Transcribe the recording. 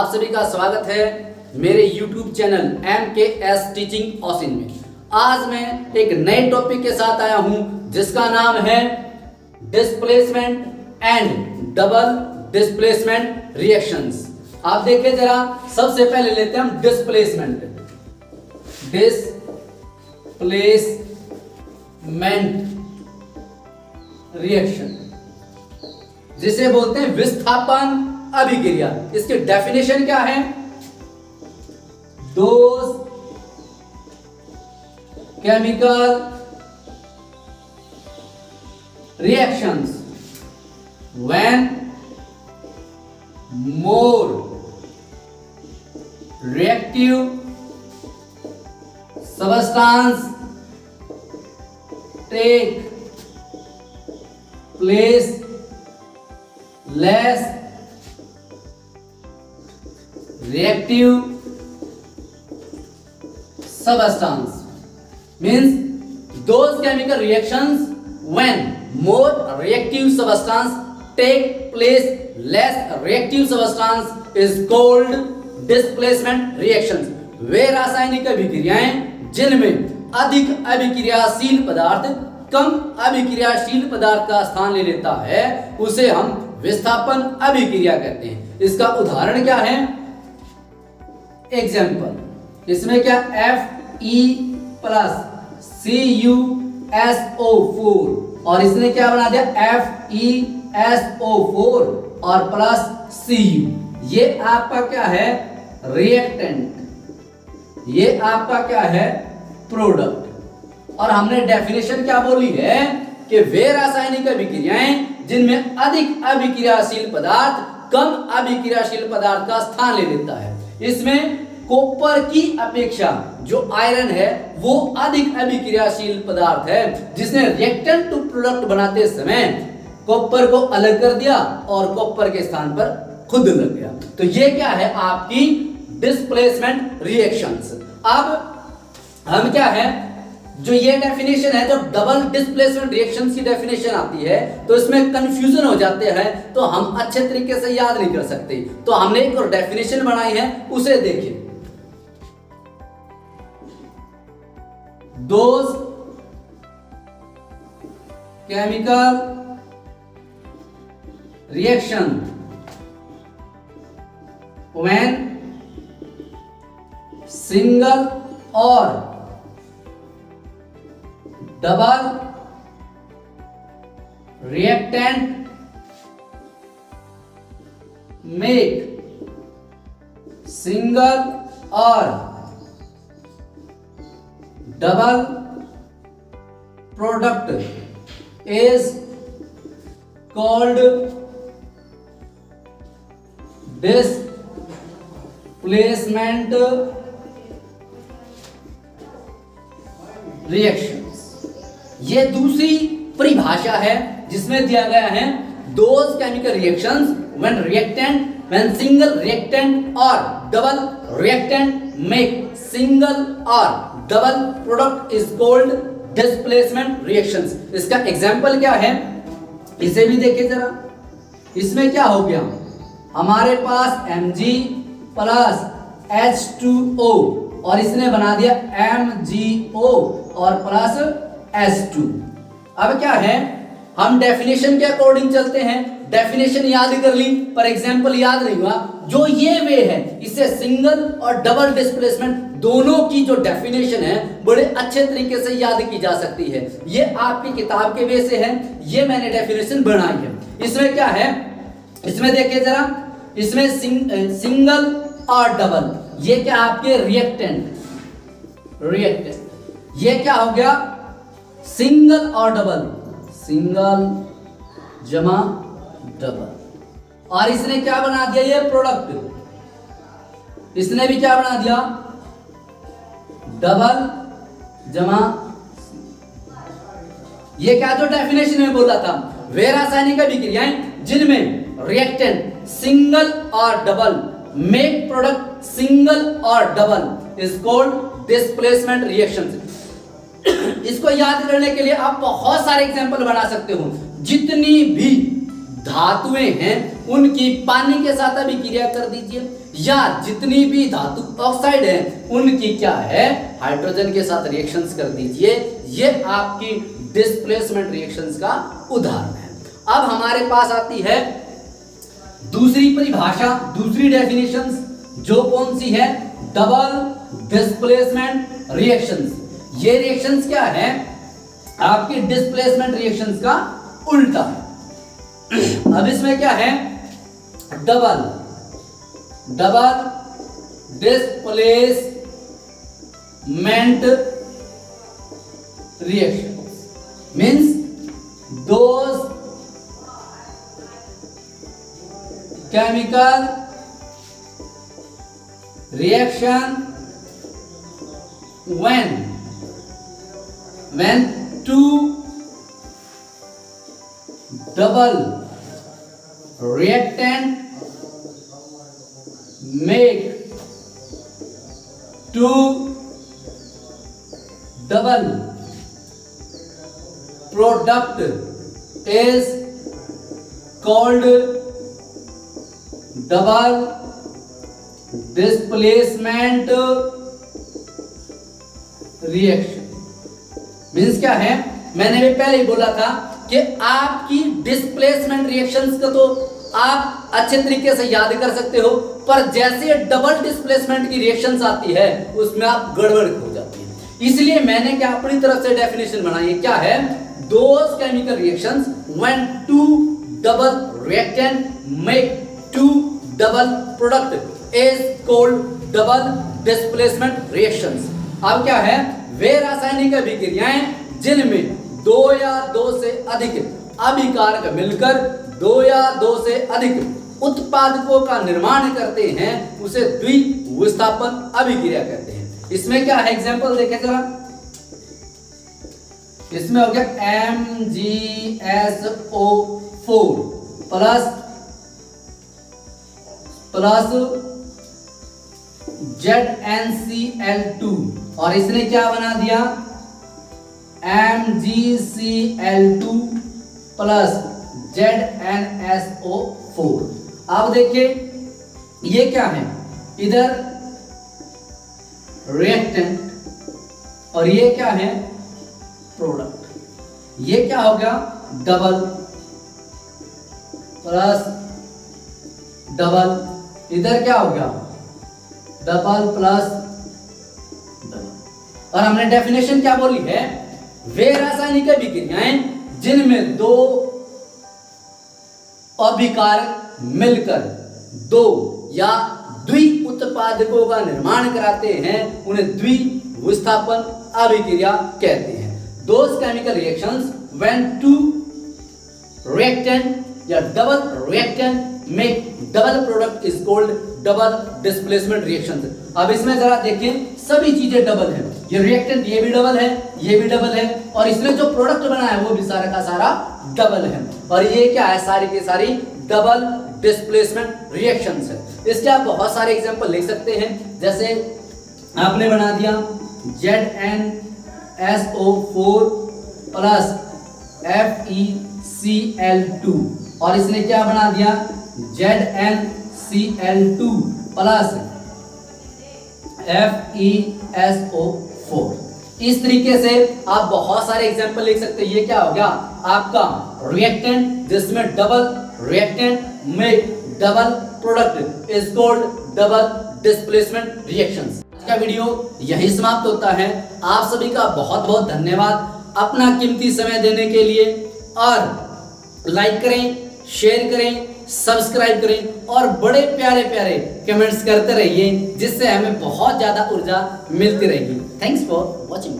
आप सभी का स्वागत है मेरे YouTube चैनल MKS टीचिंग ऑसिन में। आज मैं एक नए टॉपिक के साथ आया हूं जिसका नाम है displacement and double displacement reactions. आप देखिए जरा, सबसे पहले लेते हैं हम डिस्प्लेसमेंट रिएक्शन, जिसे बोलते हैं विस्थापन अभिक्रिया। इसकी डेफिनेशन क्या है? Those chemical reactions when more reactive substance take place, less reactive substance means those chemical reactions when more reactive substance take place, less reactive substance is called displacement reactions. वे रासायनिक अभिक्रियाएं जिनमें अधिक अभिक्रियाशील पदार्थ कम अभिक्रियाशील पदार्थ का स्थान ले लेता है उसे हम विस्थापन अभिक्रिया कहते हैं। इसका उदाहरण क्या है? एग्जाम्पल, इसमें क्या Fe प्लस CuSO4 और इसने क्या बना दिया FeSO4 और प्लस Cu। ये आपका क्या है? रिएक्टेंट। ये आपका क्या है? प्रोडक्ट। और हमने डेफिनेशन क्या बोली है कि वे रासायनिक अभिक्रियाएं जिनमें अधिक अभिक्रियाशील पदार्थ कम अभिक्रियाशील पदार्थ का स्थान ले लेता है। इसमें कॉपर की अपेक्षा जो आयरन है वो अधिक अभिक्रियाशील पदार्थ है, जिसने रिएक्टेंट टू प्रोडक्ट बनाते समय कॉपर को अलग कर दिया और कॉपर के स्थान पर खुद लग गया। तो ये क्या है? आपकी डिस्प्लेसमेंट रिएक्शंस। अब हम क्या है, जो ये डेफिनेशन है, जो डबल डिस्प्लेसमेंट रिएक्शंस की डेफिनेशन आती है तो इसमें कंफ्यूजन हो जाते हैं, तो हम अच्छे तरीके से याद नहीं कर सकते। तो हमने एक और डेफिनेशन बनाई है, उसे देखिए। Those chemical reaction when single or double reactant make single or double product is called displacement reactions. ये दूसरी परिभाषा है जिसमें दिया गया है those chemical reactions when single reactant or double reactant make single or double product is called displacement reactions। इसका example क्या है, इसे भी देखिए जरा। इसमें क्या हो गया, हमारे पास Mg प्लस H2O और इसने बना दिया MgO और प्लस H2। अब क्या है, हम डेफिनेशन के अकॉर्डिंग चलते हैं। डेफिनेशन याद कर ली पर एग्जांपल याद नहीं हुआ। जो ये वे है, इसे सिंगल और डबल डिस्प्लेसमेंट दोनों की जो डेफिनेशन है बड़े अच्छे तरीके से याद की जा सकती है। ये आपकी किताब के वे से है, ये मैंने डेफिनेशन बनाई है। इसमें क्या है, इसमें देखिए जरा, इसमें सिंगल और डबल, ये क्या आपके रिएक्टेंट। ये क्या हो गया, सिंगल और डबल, सिंगल जमा डबल। और इसने क्या बना दिया, ये प्रोडक्ट। इसने भी क्या बना दिया, डबल जमा। ये क्या जो डेफिनेशन में बोला था, वे रासायनिक अभिक्रियाएं जिनमें रिएक्टेंट सिंगल और डबल मेक प्रोडक्ट सिंगल और double is called displacement reactions. इसको याद करने के लिए आप बहुत सारे एग्जांपल बना सकते हो। जितनी भी धातुएं हैं उनकी पानी के साथ अभिक्रिया कर दीजिए, या जितनी भी धातु ऑक्साइड है उनकी क्या है हाइड्रोजन के साथ रिएक्शंस कर दीजिए। ये आपकी डिस्प्लेसमेंट रिएक्शंस का उदाहरण है। अब हमारे पास आती है दूसरी परिभाषा, दूसरी डेफिनेशंस, जो कौन सी है, डबल डिस्प्लेसमेंट रिएक्शंस। ये रिएक्शंस क्या है, आपकी डिस्प्लेसमेंट रिएक्शंस का उल्टा है। अब इसमें क्या है, double displacement reactions means those chemical reaction when two double reactant make two double product is called double displacement reaction. Means क्या है, मैंने भी पहले ही बोला था कि आपकी डिस्प्लेसमेंट रिएक्शंस को तो आप अच्छे तरीके से याद कर सकते हो, पर जैसे डबल डिस्प्लेसमेंट की रिएक्शंस आती है उसमें आप गड़बड़ हो जाती है। इसलिए मैंने क्या अपनी तरफ से डेफिनेशन बनाई है, क्या है, those chemical reactions when two double reactant make two double product is called double displacement reactions। अब क्या है, वे रासायनिक अभिक्रियाएं जिनमें दो या दो से अधिक अभिकारक मिलकर दो या दो से अधिक उत्पादकों का निर्माण करते हैं उसे द्विविस्थापन अभिक्रिया कहते हैं। इसमें क्या है, एग्जांपल देखें जरा। इसमें हो गया MgSO4 प्लस ZnCl2 और इसने क्या बना दिया, MgCl2 प्लस ZnSO4। अब देखिए ये क्या है, इधर रिएक्टेंट और ये क्या है प्रोडक्ट। ये क्या हो गया, डबल प्लस डबल, इधर क्या हो गया, डबल प्लस डबल। और हमने डेफिनेशन क्या बोली है, वे रासायनिक अभिक्रियाएं जिनमें दो अभिकारक मिलकर दो या द्वि उत्पादकों का निर्माण कराते हैं उन्हें द्विविस्थापन अभिक्रिया कहते हैं। Those chemical reactions when two reactant या double reactant make double product is called double displacement reaction. अब इसमें जरा देखें, सभी चीजें डबल है, ये रिएक्टेंट ये भी डबल है, ये भी डबल है, और इसने जो प्रोडक्ट बनाया है वो भी सारा का सारा डबल है। और ये क्या है, सारी की सारी डबल डिस्प्लेसमेंट रिएक्शंस है। इसके आप बहुत सारे एग्जांपल लिख सकते हैं, जैसे आपने बना दिया ZnSO4 प्लस FeCl2 और इसने क्या बना दिया, ZnCl2 प्लस FeSO4। इस तरीके से आप बहुत सारे एग्जांपल लिख सकते हैं। ये क्या हो गया आपका रिएक्टेंट जिसमें डबल रिएक्टेंट में double product is called double displacement reactions. आज का वीडियो यही समाप्त होता है। आप सभी का बहुत बहुत धन्यवाद अपना कीमती समय देने के लिए, और लाइक करें, शेयर करें, सब्सक्राइब करें और बड़े प्यारे प्यारे कमेंट्स करते रहिए, जिससे हमें बहुत ज्यादा ऊर्जा मिलती रहेगी। Thanks for watching.